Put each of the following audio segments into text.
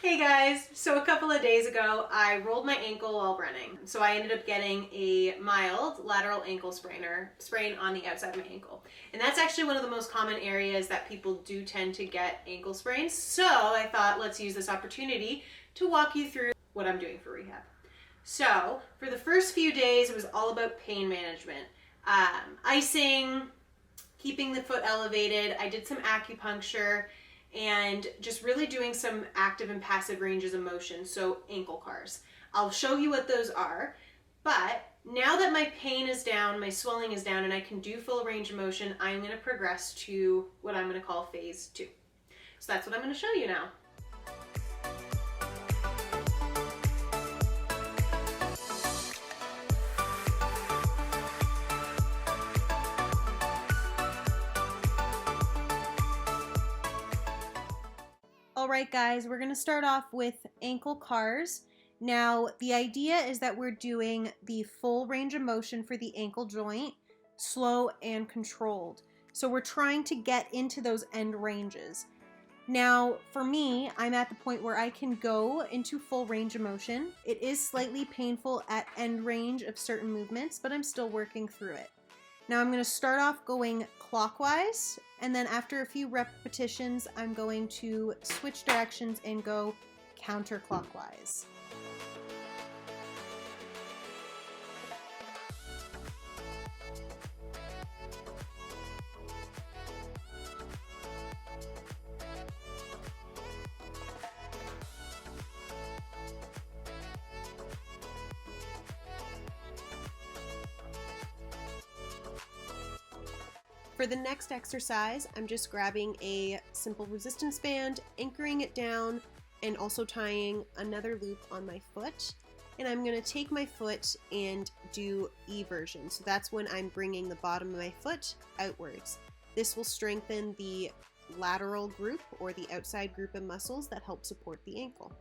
Hey guys, so a couple of days ago I rolled my ankle while running. So I ended up getting a mild lateral ankle sprain on the outside of my ankle. And that's actually one of the most common areas that people do tend to get ankle sprains. So I thought let's use this opportunity to walk you through what I'm doing for rehab. So for the first few days it was all about pain management. Icing, keeping the foot elevated. I did some acupuncture and just really doing some active and passive ranges of motion, so ankle cars. I'll show you what those are, but now that my pain is down, my swelling is down, and I can do full range of motion, I'm going to progress to what I'm going to call phase 2. So that's what I'm going to show you now. Alright guys, we're going to start off with ankle cars. Now the idea is that we're doing the full range of motion for the ankle joint, slow and controlled. So we're trying to get into those end ranges. Now for me, I'm at the point where I can go into full range of motion. It is slightly painful at end range of certain movements, but I'm still working through it. Now I'm going to start off going clockwise, and then after a few repetitions, I'm going to switch directions and go counterclockwise. For the next exercise, I'm just grabbing a simple resistance band, anchoring it down, and also tying another loop on my foot. And I'm going to take my foot and do eversion. So that's when I'm bringing the bottom of my foot outwards. This will strengthen the lateral group or the outside group of muscles that help support the ankle.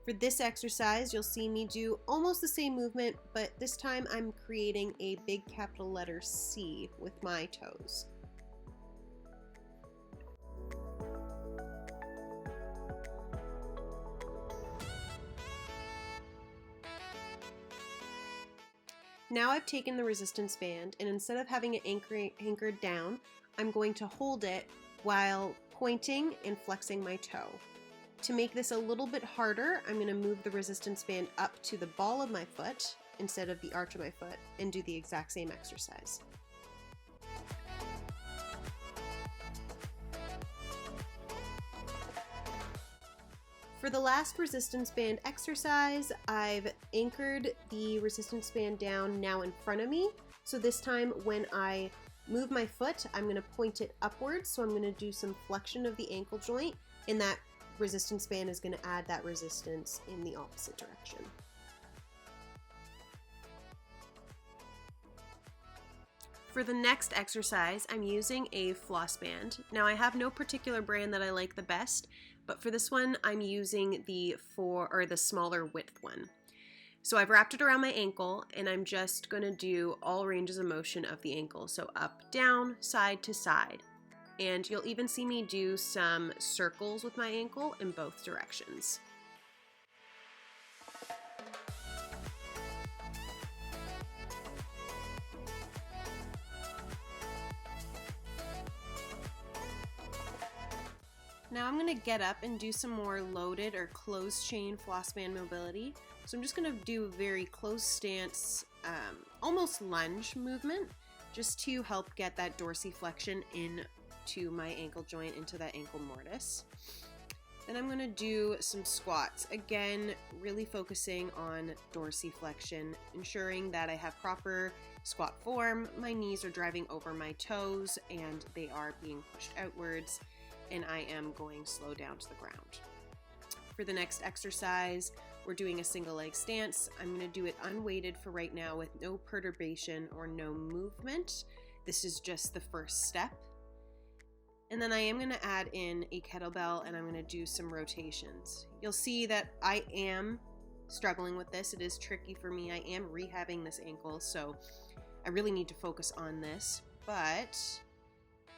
For this exercise, you'll see me do almost the same movement, but this time I'm creating a big capital letter C with my toes. Now I've taken the resistance band, and instead of having it anchored down, I'm going to hold it while pointing and flexing my toe. To make this a little bit harder, I'm going to move the resistance band up to the ball of my foot instead of the arch of my foot and do the exact same exercise. For the last resistance band exercise, I've anchored the resistance band down now in front of me. So this time when I move my foot, I'm going to point it upwards. So I'm going to do some flexion of the ankle joint, and that resistance band is going to add that resistance in the opposite direction. For the next exercise, I'm using a floss band. Now I have no particular brand that I like the best, but for this one I'm using the smaller width one. So I've wrapped it around my ankle, and I'm just going to do all ranges of motion of the ankle. So up, down, side to side. And you'll even see me do some circles with my ankle in both directions. Now I'm going to get up and do some more loaded or closed chain floss band mobility. So I'm just going to do a very closed stance, almost lunge movement, just to help get that dorsiflexion into my ankle joint, into that ankle mortise. Then I'm going to do some squats. Again, really focusing on dorsiflexion, ensuring that I have proper squat form. My knees are driving over my toes and they are being pushed outwards, and I am going slow down to the ground. For the next exercise, we're doing a single leg stance. I'm going to do it unweighted for right now with no perturbation or no movement. This is just the first step. And then I am going to add in a kettlebell, and I'm going to do some rotations. You'll see that I am struggling with this. It is tricky for me. I am rehabbing this ankle, so I really need to focus on this. But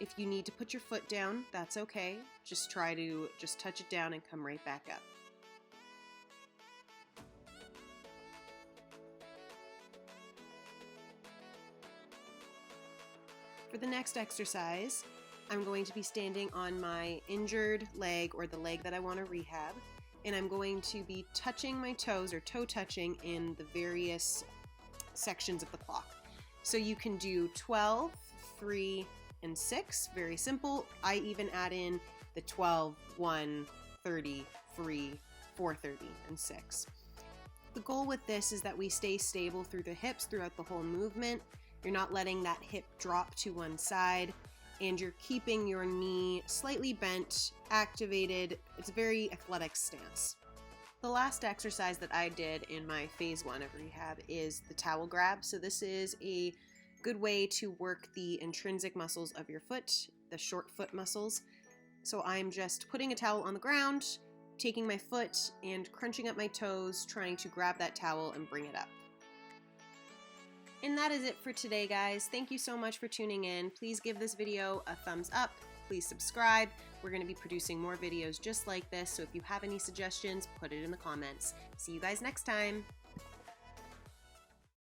If you need to put your foot down, that's okay. Just try to touch it down and come right back up. For the next exercise, I'm going to be standing on my injured leg, or the leg that I want to rehab, and I'm going to be touching my toes, or toe touching, in the various sections of the clock. So you can do 12, 3, and 6, very simple. I even add in the 12, 1, 30, 3, 4, 30, and 6. The goal with this is that we stay stable through the hips throughout the whole movement. You're not letting that hip drop to one side, and you're keeping your knee slightly bent, activated. It's a very athletic stance. The last exercise that I did in my phase 1 of rehab is the towel grab. So this is a good way to work the intrinsic muscles of your foot, the short foot muscles. So I'm just putting a towel on the ground, taking my foot and crunching up my toes, trying to grab that towel and bring it up. And that is it for today, guys. Thank you so much for tuning in. Please give this video a thumbs up. Please subscribe. We're going to be producing more videos just like this, so if you have any suggestions, put it in the comments. See you guys next time.